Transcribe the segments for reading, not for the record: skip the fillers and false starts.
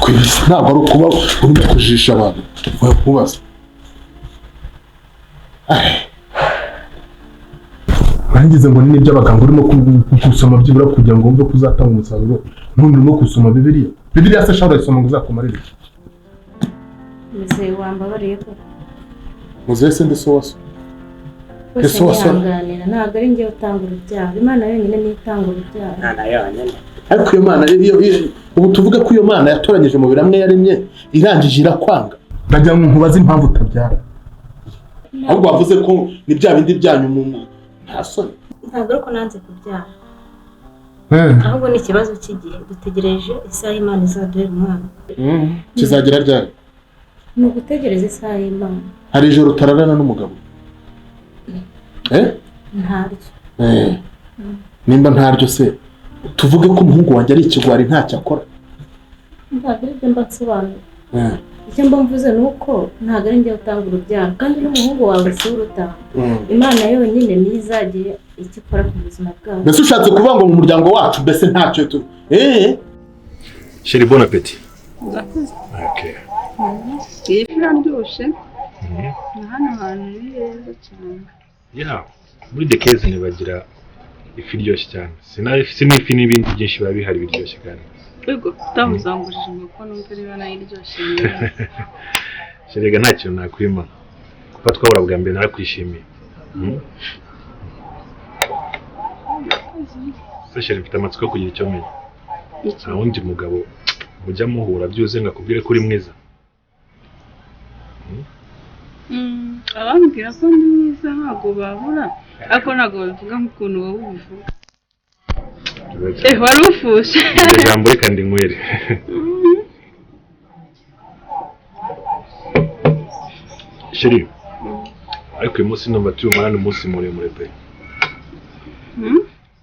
kwibisa ntabwo ari ukuba urimo kujisha abantu bakubaza. Nangize ngo ni iby'abaganga urimo kusoma byibura kugira ngo wumve ko uzatanga umusaruro, none urimo kusoma Bibiliya se shawura isoma ngo uzakumarire. Muze wambabariye ko Muze se ndi so waso. Ese wasanganira ntabwo ari ngiye utanga urubyaro, Imana yonyine ni itanga urubyaro. Nana yonyine. Ariko iyo Mana ubu tuvuga ko iyo Mana yatoranyije mu biramwe yaremye irangije irakwanga. Ndagira ngo nkubaze impamvu utabyara. Ahubwo wavuze ko ni bya bindi byanyu mu nta soni. Ntabwo ari ko nanze kubyara. Ahubwo ni ikibazo cy'igihe dutegereje isaha Imana izaduhera umwana. Kizagera ryari? Ni ugutegereza isaha y'Imana. Hari ijoro utararana n'umugabo? Ntaryo. Nimba ntaryo se tuvuge ko umuhungu wanjye ari ikigwari ntacyo akora. Ntabwo ari byo mbasobanura. Icyo mba mvuze ni uko ntabwo ari ngiye utanga urubyaro kandi n'umuhungu wawe si urutanga. Imana yonyine niyo izagira icyo ikora ku buzima bwawe. Mbese ushatse kuvuga ngo mu muryango wacu mbese ntacyo tu Chérie, bon appétit. Urakoze. Okay. Iyi fi iraryoshye. Hano hantu ni heza cyane. Yeah, muri dekeze ntibagira ifi iryoshye cyane. Sinafise n'ifi n'ibindi byinshi biba bihari biryoshye kandi. Yego, tamuzangurije ngo ko numva ari nayo iryoshye. Chérie, nta kintu nakwima. Kuba twabura bwa mbere narakwishimiye. Chérie, mfite amatsiko yo kugira icyo menya. Nta wundi mugabo mujya muhura byuze ngakubwire ko uri mwiza. Abambwira ko ndi mwiza ntabwo babura, ariko ntabwo bavuga nk'ukuntu wowe ubivuga. Wari ufushe. Ijambo reka ndinywere. Chérie, ariko uyu munsi numva turi umunani umunsi muremure pe.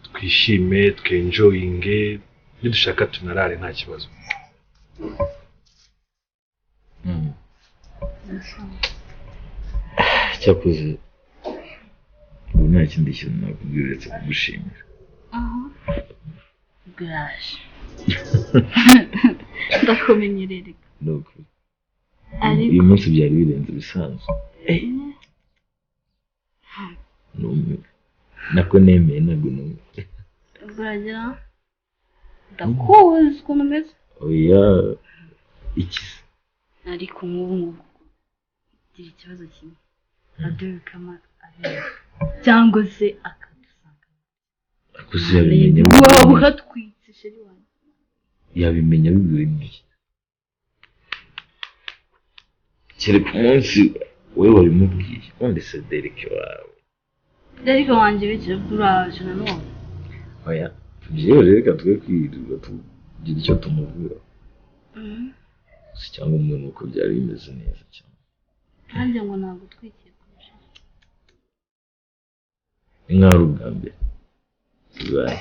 Twishime, twenjoyinge, nidushaka tunarare nta kibazo. Cyakoze ubu nta kindi kintu nakubwira uretse kugushimira. Gaje. Ndakumenyerera. Nuko uyu munsi byari birenze bisanzwe. Numiwe. Nako nemeye ntabwo numiwe. Uragira ndakuzi ukuntu umeze. Oya iki ariko nk'ubu gira ikibazo kimwe. Aduye kama ari cyangwa se akadusanga. Akuze yabimenya. Wowe ukatwitse sheri wanjye. Yabimenya bigoye. Kiri ku munsi wewe wabimubwiye undi se Derek wawe. Derek wanjye bikira turaje na none. Oya byewe reka twe kwirirwa tugira icyo tumubwira. Si cyangwa umwe nuko byari bimeze neza cyane. Nanjye ngo ntabwo twikiye kurusha. Inka ubwa mbere. Bibaye.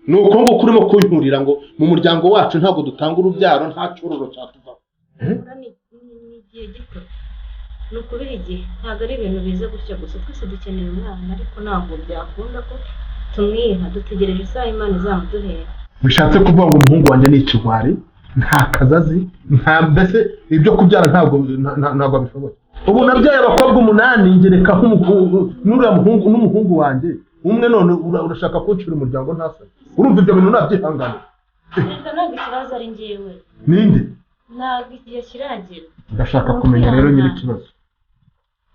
Nuko ngo kurimo kunturira ngo mu muryango wacu ntabwo dutanga urubyaro nta cyororo cyatuva. Igihe gito ni ukubera igihe ntabwo ari ibintu biza gutya gusa twese dukeneye umwana ariko ntabwo byakunda ko tumwiha dutegereje isaha Imana izamuduhera. Bishatse kuvuga ngo umuhungu wanjye ni ikigwari nta kazazi nta mbese ibyo kubyara ntabwo abishoboye. Ubu nabyaye abakobwa 8 ngereka n'uriya muhungu n'umuhungu wanjye umwe none urashaka kuncira umuryango ntasa. Urumva ibyo bintu nabyihangana. Ntabwo ikibazo ari ngewe. Ninde? Ntabwo igihe kiragera. Ndashaka kumenya rero nyiri ikibazo.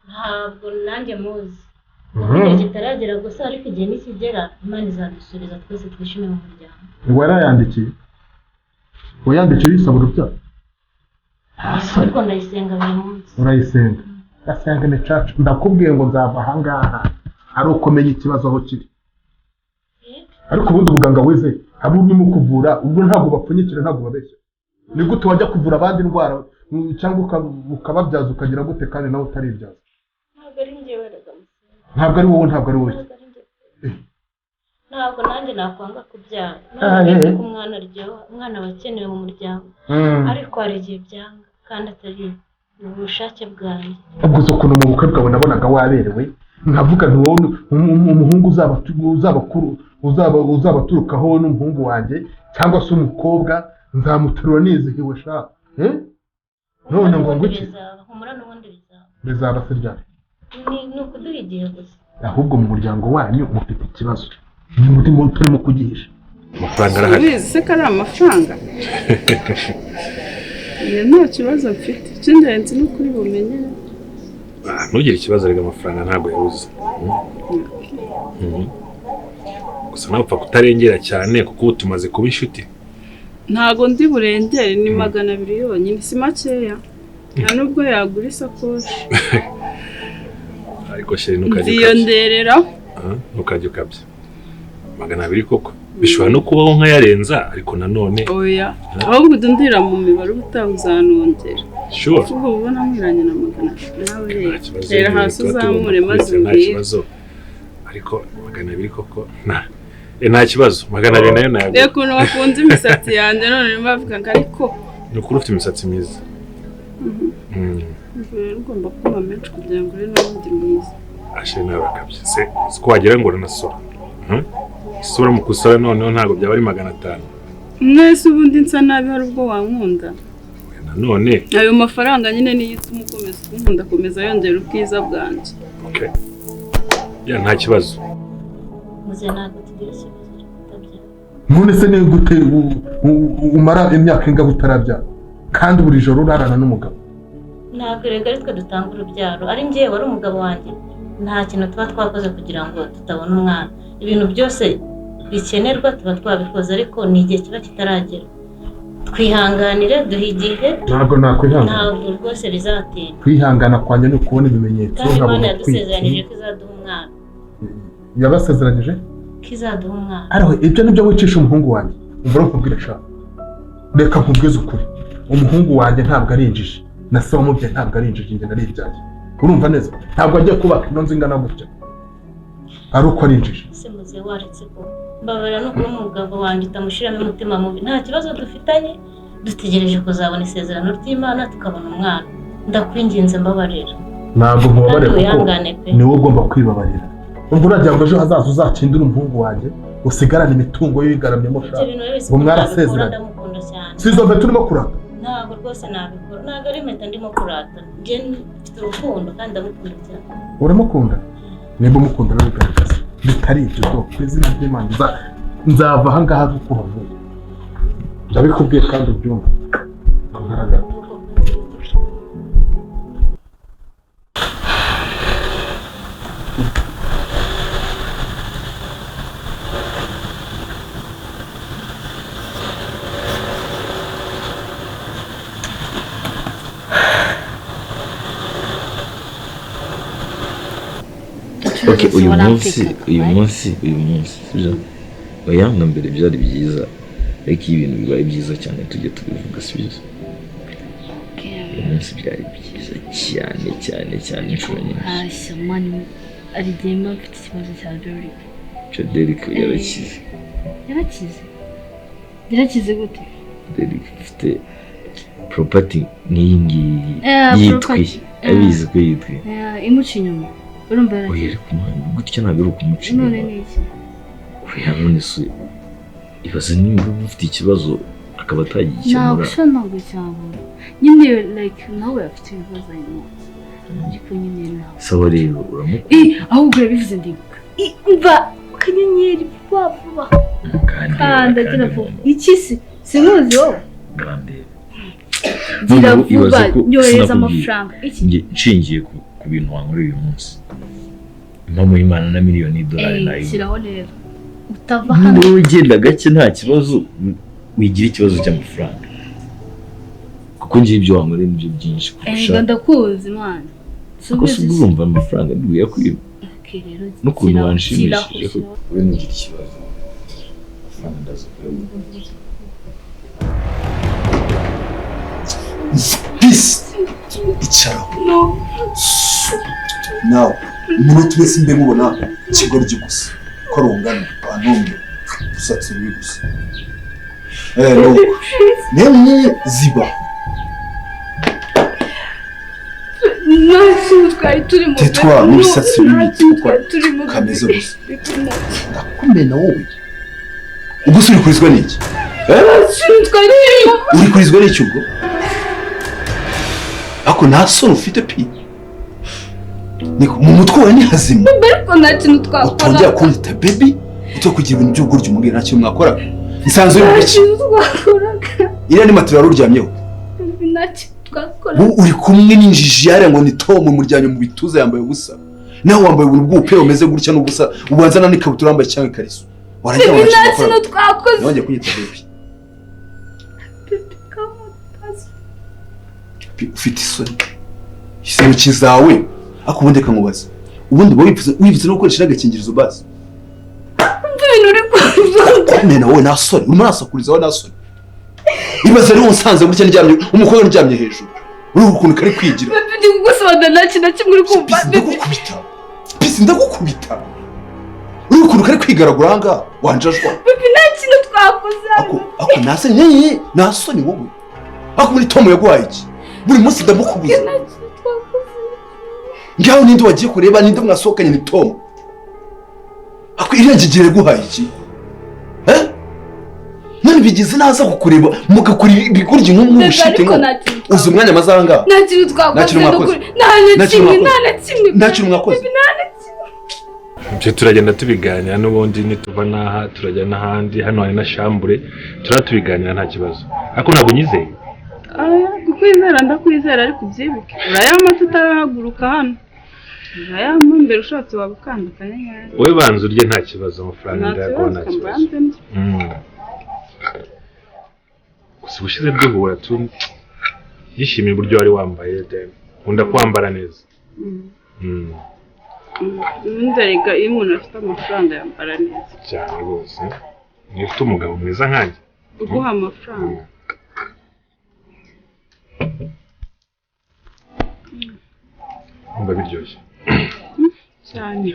Ntabwo nanjye muzi. Igihe kitaragera gusa ariko igihe nikigera Imana izadusubiza twese twishime mu muryango. Warayandikiye? Wayandikiye yisaba urubyaro? Ariko ndayisenga buri munsi. Urayisenga? Gasenga ni cacu. Ndakubwiye ngo nzava ahangaha ari uko menya ikibazo aho kiri. Ariko ubundi ubuganga wize abo urimo kuvura ubwo ntabwo bapfunyikira ntabwo babeshya. Ni gute wajya kuvura abandi ndwara cyangwa ukababyaza ukagira gute kandi nawe utaribyaza? Ntabwo ari ngewe rega. Ntabwo ari wowe ntabwo ari wowe. Ntabwo nanjye nakwanga kubyara. Ntabwo umwana aryoha umwana wakenewe mu muryango. Ariko hari igihe byanga kandi atari ubushake bwanjye. Ubwo zo kuno mu bukwe bwawe nabonaga waberewe nkavuga nti wowe umuhungu uzabaturukaho n'umuhungu wanjye cyangwa se umukobwa nzamuterura nizihiwe sha none ngo nguki humura n'ubundi bizaba bizaba se ryari ni ukuduha igihe gusa ahubwo mu muryango wanyu mufite ikibazo ni mutima turimo kugihisha amafaranga arahari ubizi se ko ari amafaranga nta kibazo mfite icy'ingenzi ni ukuri bumenye ntugire ikibazo rega amafaranga ntabwo yabuze gusa nawe upfa kutarengera cyane kuko ubu tumaze kuba inshuti ntago ndi burengere ni 200 yonyine si makeya nta nubwo yagura isakoshi ariko sheri ntukajye ndiyonderera ntukajye ukabya 200 koko bishobora no kubaho nkayarenza ariko nanone oya ahubwo ndundira mu mibare utawuzanongera sure ubwo ubona mwiranye na 200 nawe rero hasi uzamure maze ubwire ariko 200 koko nta kibazo 200 nayo nayo reko no wakunze imisatsi yanjye none bavuga ngo ariko ni ukuri ufite imisatsi myiza ugomba kuba menshi kugira ngo uri n'undi mwiza ashe nawe bakabye se ko wagira ngo uranasora sura mu kusora noneho ntabwo byaba ari 500 mwese ubundi nsa nabi hari ubwo wankunda nanone ayo mafaranga nyine niyo ituma ukomeza kunkunda komeza yongera ubwiza bwanjye okay ya nta kibazo muze ntabwo tugira ikibazo cyo kutabya none se ni gute umara imyaka ingahe utarabya kandi buri joro urarana n'umugabo ntabwo rega ari twe dutanga urubyaro ari njyewe wari umugabo wanjye nta kintu tuba twakoze kugira ngo tutabona umwana ibintu byose bikenerwa tuba twabikoze ariko ni igihe kiba kitaragera twihanganire duhe igihe ntabwo nakwihangana ntabwo rwose bizatinda kwihangana kwanjye ni ukubona ibimenyetso kandi Imana yadusezeranije ko izaduha umwana yabasezeranyije ko izaduha umwana ariho ibyo nibyo wicisha umuhungu wanjye umva nkubwire sha reka nkubwize ukuri umuhungu wanjye ntabwo ari injiji na se wamubyaye ntabwo ari injiji njye nari ibyanjye urumva neza ntabwo agiye kubaka ino nzu ingana gutya ari uko ari injiji se muze waretse ko mbabara no kuba umugabo wanjye utamushiramo umutima mubi nta kibazo dufitanye dutegereje kuzabona isezerano ry'Imana tukabona umwana ndakwinginze mbabarira ntabwo nkubabarira kuko niwe ugomba kwibabarira ubwo uragira ngo ejo hazaza uzakindura umuhungu wanjye usigarane imitungo ye yigaramyemo sha ngo mwarasezeranye si izo mve turimo kurata ntabwo rwose nabikora ntabwo ari impeta ndimo kurata njye mfite urukundo kandi ndamukunda cyane uramukunda niba umukunda arabigaragaza bitari ibyo do ku izina ry'Imana nzava aha ngaha kuko uhavuye ndabikubwiye kandi ubyumva ngaragara Okay, uyu munsi sibyo oya na mbere byari byiza ariko ibintu bibaye byiza cyane tujye tubivuga sibyo uyu munsi byari byiza cyane inshuro nyinshi hashya mani ari gema mfite ikibazo cya Derek yarakize gute Derek afite property nk'iyi ngiyi yitwi abizi ko yitwi imuca inyuma urumva oya gutya ntabwo ari ukumuca inyuma none niki oya none se ibaze niba ufite ikibazo akaba atagikemura ntabwo cyabura nyine like nawe afite ibibazo inyuma ariko nyine nawe sawa rero uramukunda ahubwo yabivuze ndibuka umva akanyenyeri vuba kandi agira vuba iki sinuzi wowe gira vuba nyohereza amafaranga iki nshingiye ku bintu wankoreye uyu munsi impamo y'Imana na miliyoni $1 nayo shyiraho rero utava hano wowe ugenda gake nta kibazo wigira ikibazo cy'amafaranga kuko ngiye ibyo wankoreye nibyo byinshi kurusha ndakuzi Imana kuko si urumva amafaranga nduye kwiba n'ukuntu wanshimishije ko we ntugira ikibazo amafaranga ndaza kuyabona icara nawe umuntu wese mbe mubona ikigoryi gusa ko rungana bantumye usatse uri gusa nemwe ziba twari turimo tetwa n'ibisatsi bibi kameze gusa ndakumena wowe ubwo uri kurizwa n'iki uri kurizwa n'iki ubwo ako nta soni ufite pi niko mu mutwe wawe ni hazima ariko nta kintu twakora utongera kunyita baby utyo kugira ibintu by'ubugoryi umubwira nta kintu mwakora nsanzwe uri biki iriya ni matera wari uryamyeho nta kintu twakora uri kumwe n'injiji yare ngo ni Tom muryamye mu bituza yambaye ubusa nawe wambaye ubuntu bw'upera umeze gutya n'ubusa ubanza n'ikabutura yambaye cyangwa ikariso warangira nta kintu twakoze nongeye kunyita baby ufite isoni zawe akubundi kamubaza ubundi bo wivuze no gukoresha agakingirizo basi ibintu uri kuvuga nena wowe nasoni urimo nasakuriza wowe nasoni ibaze rero unsanze gutya ndyamye umukobwa ndyamye hejuru uri ukuntu kari kwigira ndi kugusobanurira nta kintu kimwe uri kumva ndagukubita uri ukuntu kari kwigaragura ahangaha wanjajwa nta kintu twakoze ako nasoni wowe ako muri Tom yaguhaye iki buri munsi ndamukubuza ngaho ninde wagiye kureba ninde mwasohokanye ni Tom ako irangigire guhaye iki none bigize naza kukureba mugakora ibigoryi nk'umushite ngo uzi umwanya mazanga nta kintu twakoze nta kintu mwakoze ibyo turagenda tubiganira n'ubundi nituva n'aha turajya n'ahandi hano hari na shambure turatubiganira nta kibazo ariko ntabwo unyizeye kukwizera ndakwizera ariko ubyibuke urayama tutarahaguruka hano urayama mbere ushatse wabukandukanye nyayo wowe banza urye nta kibazo amafaranga ndayaguha nta kibazo gusa ubushize duhura yishimiye uburyo wari wambaye nkunda kwambara neza ndarega iyo umuntu afite amafaranga yambara neza cyane rwose niba ufite umugabo mwiza nkanjye uguha amafaranga umva biryoshye cyane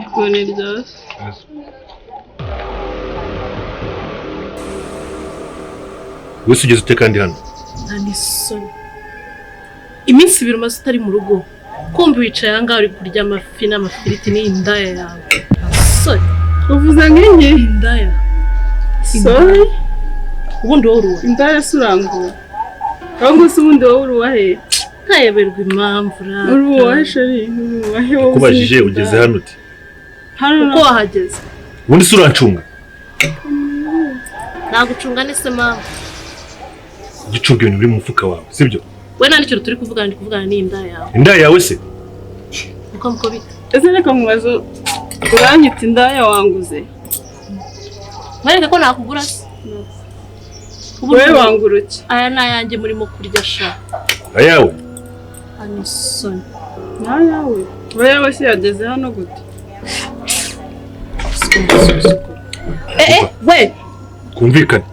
ukuntu iryoshye wese ugeze ute kandi hano nta n'isoni iminsi 2 umaze utari mu rugo kumva wicaye ahangaha uri kurya amafi n'amafiriti n'indaya yawe asoni uvuze nk'ingi indaya sorry ubundi wowe uruwa indaya surangura ahubwo se ubundi wowe uruwa he ntayeberwa impamvu uruwa sheri uruwa he wowe kubajije ugeze hano uti uko wahageze ubundi se urancunga nagucunga nese mama gicunga ibintu biri mu mufuka wawe sibyo we nta n'icyo turi kuvugana ndi kuvugana n'inda yawe inda yawe se uko bita ese reka mubazo uranyita indaya wanguze mwereke ko nakugura se wowe wangura iki aya ni ayanjye murimo kurya sha ayawe anisoni n'ayawe wowe se yageze hano gute we kumvikana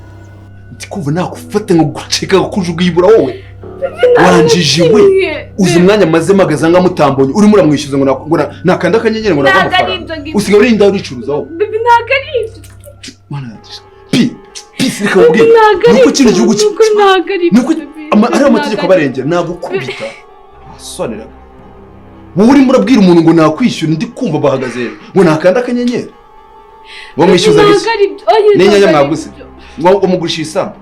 ndikumva nakufata ngo guceka kujuguibura wowe wanjije we uzi umwanya maze magaza ngamutambonye urimo uramwishyuza ngo nakanda akanyenyeri ngo nagamufaranga usigaye uri inda uricuruza wowe bibi nagari mana pisi reka ubwire nuko kino gihugu nuko ari amategeko barengera nagukubita asonera wowe urimo urabwira umuntu ngo nakwishyura ndi kumva bahagaze ngo nakanda akanyenyeri ngo mwishyuza gise n'inyanya mwaguze ngo umugurisha isambu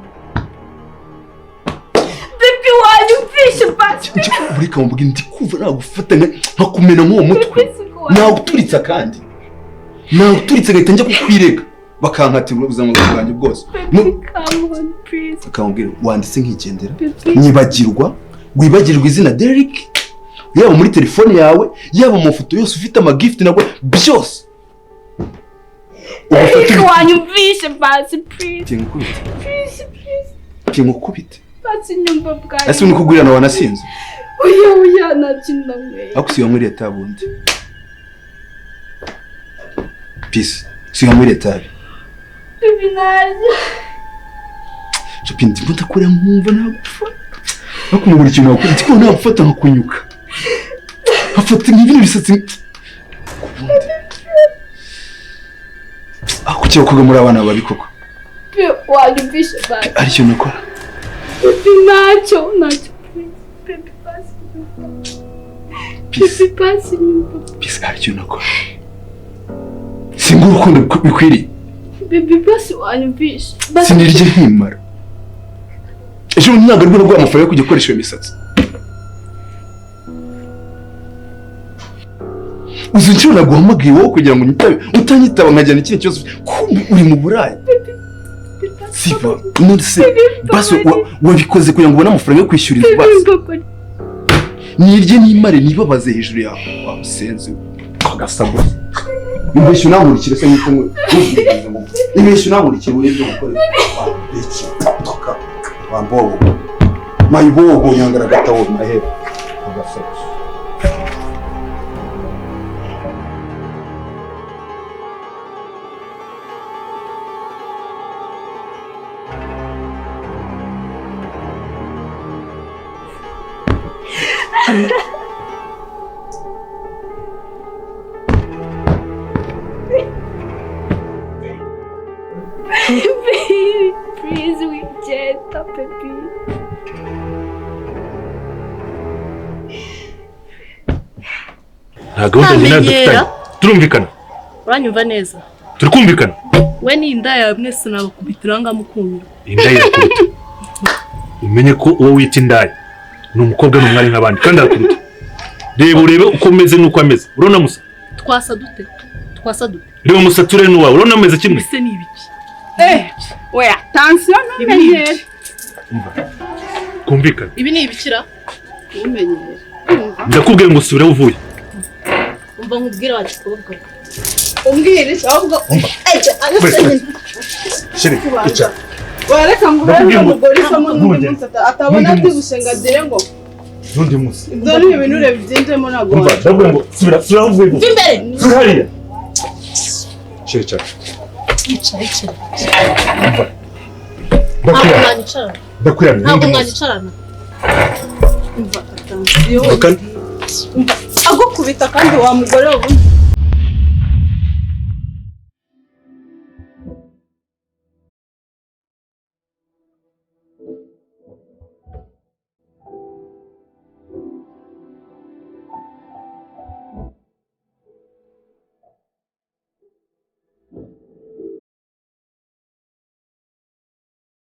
bibi wanyumvishe basi buri kamubwira ndi kumva nagufata nkakumena nk'uwo mutwe nawuturitse kandi nawuturitse gahita njya kukwirega bakankatira ubuzima bwanjye bwose akamubwira wanditse nk'igendera nyibagirwa wibagirwa izina Derek yaba muri telefone yawe yaba mu foto yose ufite amagift nabwo byose wanyumvishe basi please Tinkukubite basi nyumva bwawe ese unikugurira na wanasinze oya nakinda mwe akusiga muri leta bundi peace siga muri leta bibi naje chapindi mbona kure nkumva nagufata nakumugura ikintu wakuri tiko nagufata nkakunyuka afata ibintu bisatsi akukira kuga muri abana babi koko wanyumvishe basi ari cyo nakora bibi nacyo Baby basi nyumva. Peace hari ikintu nakora. Singa urukundo bikwiriye. Baby basi wanyumvisha. Sinirye nkimara. Ejo ntabwo rwo rwa amafaranga yo kujya gukoresha iyo misatsi. Uzi icyo naguhamagaye wowe kugira ngo nyitabe utanyitaba nkajyana ikindi kibazo uri mu burayi. Siva nonse basi wabikoze kugira ngo ubone amafaranga yo kwishyura inzu basi. Nirye n'imare nibabaze hejuru yawe wamusenze agasabwa. Imbeshyu namurikire se nyiko ngo. Imbeshyu namurikire muri byo gukora. Iki toka wambogo. Mayibogo nyangara gatawo mahe. Agasabwa. Baby, please wigenda baby. Nta gahunda njye nawe dufitanye. Turumvikana. Uranyumva neza. Turi kumvikana. We ni inda yawe mwese nabakubitira ngamukumira. Inda yakuruta. Umenye ko uwo wita indaya ni umukobwa n'umwari nk'abandi kandi arakuruta. Reba urebe uko umeze n'uko ameze. Urabona musa? Twasa dute. Reba musa ture n'uwawe. Urabona ameze kimwe? Ese ni ibiki? We attention ntumenyere. Kumvikana. Ibi ni ibikira? Ntumenyere. Ndakubwiye ngo subira uvuye. Umva nkubwira wakikobwa. Umbwire ahubwo Shiri ica. wareka ngo ube umugore isomo n'undi munsi atabona byibushe ngo adire ngo N'undi munsi. ibyo ni ibintu urebyinjemo ntabwo Umva ndabwo ngo subira uvuye. Imbere. Hariya. Shiri ica. Icara. Umva. Ntabwo mwanyicarana. Ndakwiyamye. Ntabwo mwanyicarana. umva attention agukubita kandi wa mugore ubu